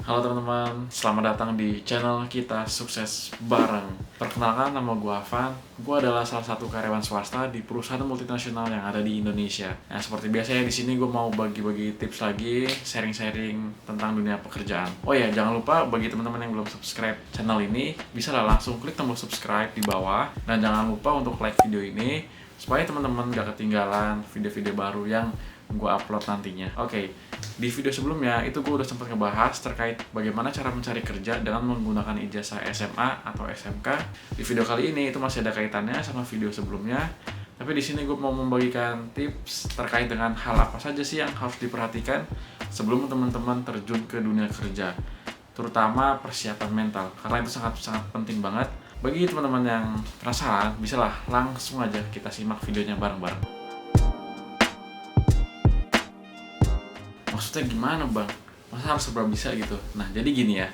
Halo teman-teman, selamat datang di channel kita Sukses Bareng. Perkenalkan, nama gue Afan. Gue adalah salah satu karyawan swasta di perusahaan multinasional yang ada di Indonesia. Nah, seperti biasanya di sini gue mau bagi-bagi tips lagi, sharing-sharing tentang dunia pekerjaan. Oh ya, jangan lupa bagi teman-teman yang belum subscribe channel ini, bisa lah langsung klik tombol subscribe di bawah. Dan jangan lupa untuk like video ini, supaya teman-teman gak ketinggalan video-video baru yang gue upload nantinya. Oke, di video sebelumnya itu gue udah sempat ngebahas terkait bagaimana cara mencari kerja dengan menggunakan ijazah SMA atau SMK. Di video kali ini itu masih ada kaitannya sama video sebelumnya, tapi di sini gue mau membagikan tips terkait dengan hal apa saja sih yang harus diperhatikan sebelum teman-teman terjun ke dunia kerja, terutama persiapan mental, karena itu sangat-sangat penting banget. Bagi teman-teman yang penasaran, bisalah langsung aja kita simak videonya bareng-bareng. Maksudnya gimana bang? Masa harus serba bisa gitu? Nah jadi gini ya,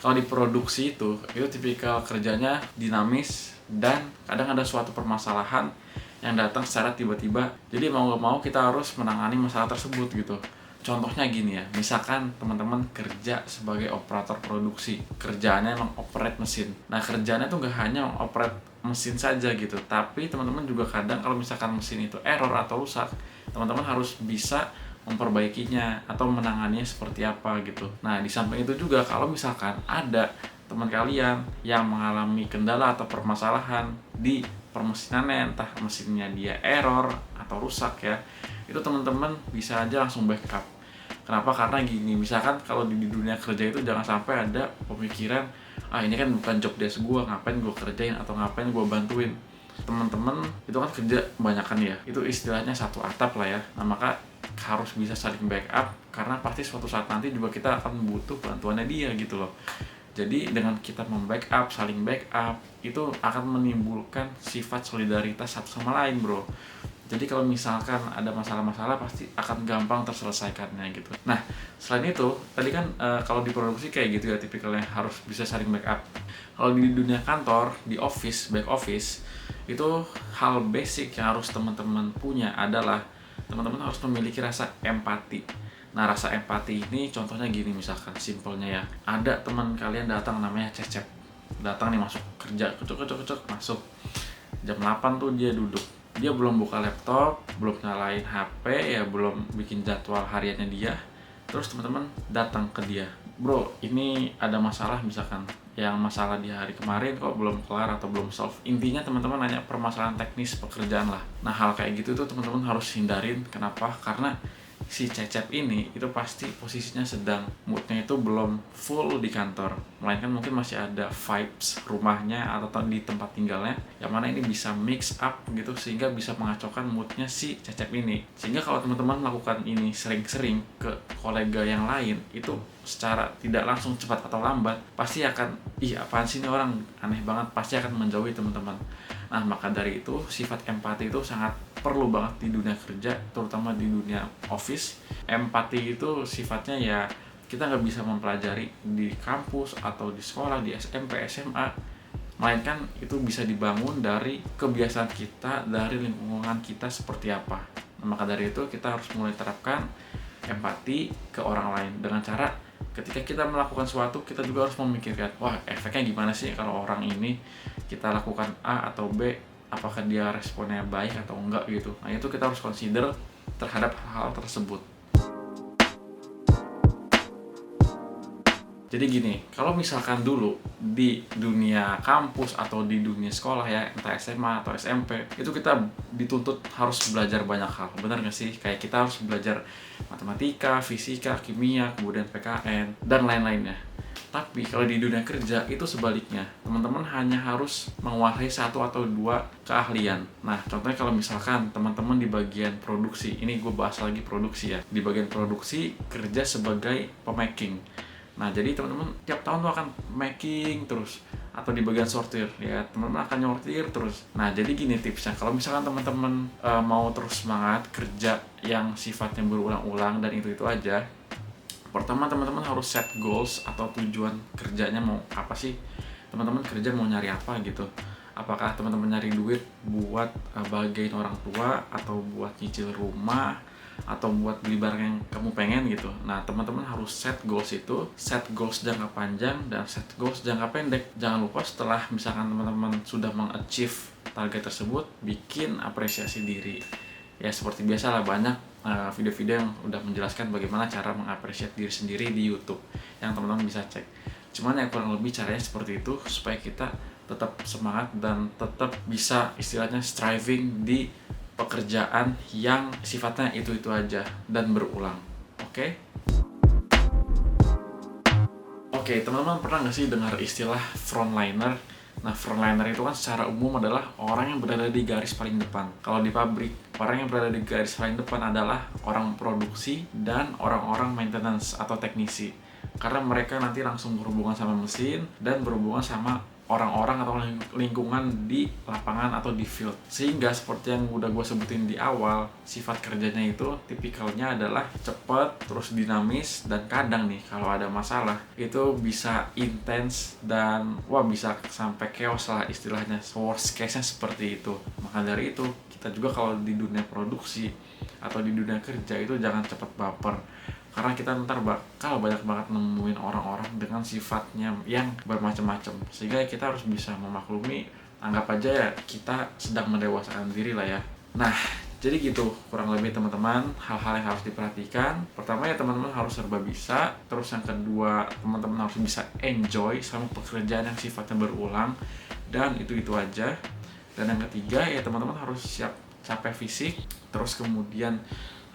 kalau di produksi itu tipikal kerjanya dinamis dan kadang ada suatu permasalahan yang datang secara tiba-tiba. Jadi mau gak mau kita harus menangani masalah tersebut gitu. Contohnya gini ya, misalkan teman-teman kerja sebagai operator produksi, kerjaannya emang operate mesin. Nah kerjaannya tuh gak hanya operate mesin saja gitu, tapi teman-teman juga kadang kalau misalkan mesin itu error atau rusak, teman-teman harus bisa memperbaikinya atau menanganinya seperti apa gitu. Nah di samping itu juga kalau misalkan ada teman kalian yang mengalami kendala atau permasalahan di permesinannya, entah mesinnya dia error atau rusak ya, itu teman-teman bisa aja langsung backup. Kenapa? Karena gini, misalkan kalau di dunia kerja itu jangan sampai ada pemikiran, ini kan bukan job desk gue, ngapain gue kerjain atau ngapain gue bantuin. Teman-teman itu kan kerja kebanyakan ya, itu istilahnya satu atap lah ya. Nah maka harus bisa saling backup, karena pasti suatu saat nanti juga kita akan butuh bantuannya dia gitu loh. Jadi dengan kita membackup, saling backup, itu akan menimbulkan sifat solidaritas satu sama lain bro. Jadi kalau misalkan ada masalah-masalah pasti akan gampang terselesaikannya gitu. Nah selain itu tadi kan kalau di produksi kayak gitu ya, tipikalnya harus bisa saling backup. Kalau di dunia kantor, di office, back office, itu hal basic yang harus teman-teman punya adalah teman-teman harus memiliki rasa empati. Nah rasa empati ini contohnya gini, misalkan simpelnya ya, ada teman kalian datang namanya Cecep, datang nih masuk kerja, kecok masuk jam 8 tuh dia duduk, dia belum buka laptop, belum nyalain HP ya, belum bikin jadwal hariannya dia. Terus teman-teman datang ke dia, bro ini ada masalah, misalkan yang masalah di hari kemarin kok belum kelar atau belum solve. Intinya teman-teman nanya permasalahan teknis pekerjaan lah. Nah hal kayak gitu tuh teman-teman harus hindarin. Kenapa? Karena si Cecep ini itu pasti posisinya sedang moodnya itu belum full di kantor, melainkan mungkin masih ada vibes rumahnya atau di tempat tinggalnya, yang mana ini bisa mix up gitu sehingga bisa mengacaukan moodnya si Cecep ini. Sehingga kalau teman-teman melakukan ini sering-sering ke kolega yang lain, itu secara tidak langsung cepat atau lambat pasti akan, apaan sih ini orang aneh banget, pasti akan menjauhi teman-teman. Nah maka dari itu sifat empati itu sangat perlu banget di dunia kerja, terutama di dunia office. Empati itu sifatnya ya kita nggak bisa mempelajari di kampus atau di sekolah, di SMP, SMA, melainkan itu bisa dibangun dari kebiasaan kita, dari lingkungan kita seperti apa. Nah, maka dari itu kita harus mulai terapkan empati ke orang lain dengan cara ketika kita melakukan sesuatu, kita juga harus memikirkan, wah efeknya gimana sih kalau orang ini kita lakukan A atau B, apakah dia responnya baik atau enggak gitu. Nah itu kita harus consider terhadap hal tersebut. Jadi gini, kalau misalkan dulu di dunia kampus atau di dunia sekolah ya, entah SMA atau SMP, itu kita dituntut harus belajar banyak hal, benar nggak sih? Kayak kita harus belajar matematika, fisika, kimia, kemudian PKN, dan lain-lainnya. Tapi kalau di dunia kerja itu sebaliknya, teman-teman hanya harus menguasai satu atau dua keahlian. Nah, contohnya kalau misalkan teman-teman di bagian produksi, ini gue bahas lagi produksi ya, di bagian produksi kerja sebagai pemaking. Nah, jadi teman-teman tiap tahun tuh akan making terus, atau di bagian sortir ya, teman-teman akan nyortir terus. Nah, jadi gini tipsnya, kalau misalkan teman-teman mau terus semangat kerja yang sifatnya berulang-ulang dan itu aja, pertama teman-teman harus set goals atau tujuan kerjanya mau apa sih. Teman-teman kerja mau nyari apa gitu. Apakah teman-teman nyari duit buat bagian orang tua, atau buat nyicil rumah, atau buat beli barang yang kamu pengen gitu. Nah, teman-teman harus set goals itu, set goals jangka panjang dan set goals jangka pendek. Jangan lupa setelah misalkan teman-teman sudah mengachieve target tersebut, bikin apresiasi diri. Ya seperti biasa lah, banyak video-video yang udah menjelaskan bagaimana cara mengapresiasi diri sendiri di YouTube yang teman-teman bisa cek. Cuman ya kurang lebih caranya seperti itu supaya kita tetap semangat dan tetap bisa istilahnya striving di pekerjaan yang sifatnya itu-itu aja dan berulang. Oke? Oke, teman-teman pernah nggak sih dengar istilah frontliner? Nah, frontliner itu kan secara umum adalah orang yang berada di garis paling depan. Kalau di pabrik, orang yang berada di garis paling depan adalah orang produksi dan orang-orang maintenance atau teknisi. Karena mereka nanti langsung berhubungan sama mesin dan berhubungan sama orang-orang atau lingkungan di lapangan atau di field. Sehingga seperti yang udah gue sebutin di awal, sifat kerjanya itu tipikalnya adalah cepat, terus dinamis, dan kadang nih kalau ada masalah itu bisa intens dan bisa sampai chaos lah istilahnya. Worst case-nya seperti itu. Maka dari itu kita juga kalau di dunia produksi atau di dunia kerja itu jangan cepat baper, karena kita ntar bakal banyak banget nemuin orang-orang dengan sifatnya yang bermacam-macam, sehingga kita harus bisa memaklumi, anggap aja ya kita sedang mendewasakan diri lah ya. Nah, jadi gitu kurang lebih teman-teman hal-hal yang harus diperhatikan. Pertama ya teman-teman harus serba bisa, terus yang kedua teman-teman harus bisa enjoy sama pekerjaan yang sifatnya berulang dan itu aja. Dan yang ketiga ya teman-teman harus siap capek fisik, terus kemudian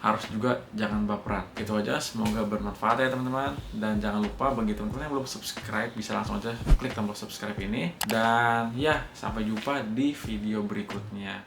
harus juga jangan baperan. Itu aja, semoga bermanfaat ya teman-teman. Dan jangan lupa bagi teman-teman yang belum subscribe bisa langsung aja klik tombol subscribe ini. Dan ya, sampai jumpa di video berikutnya.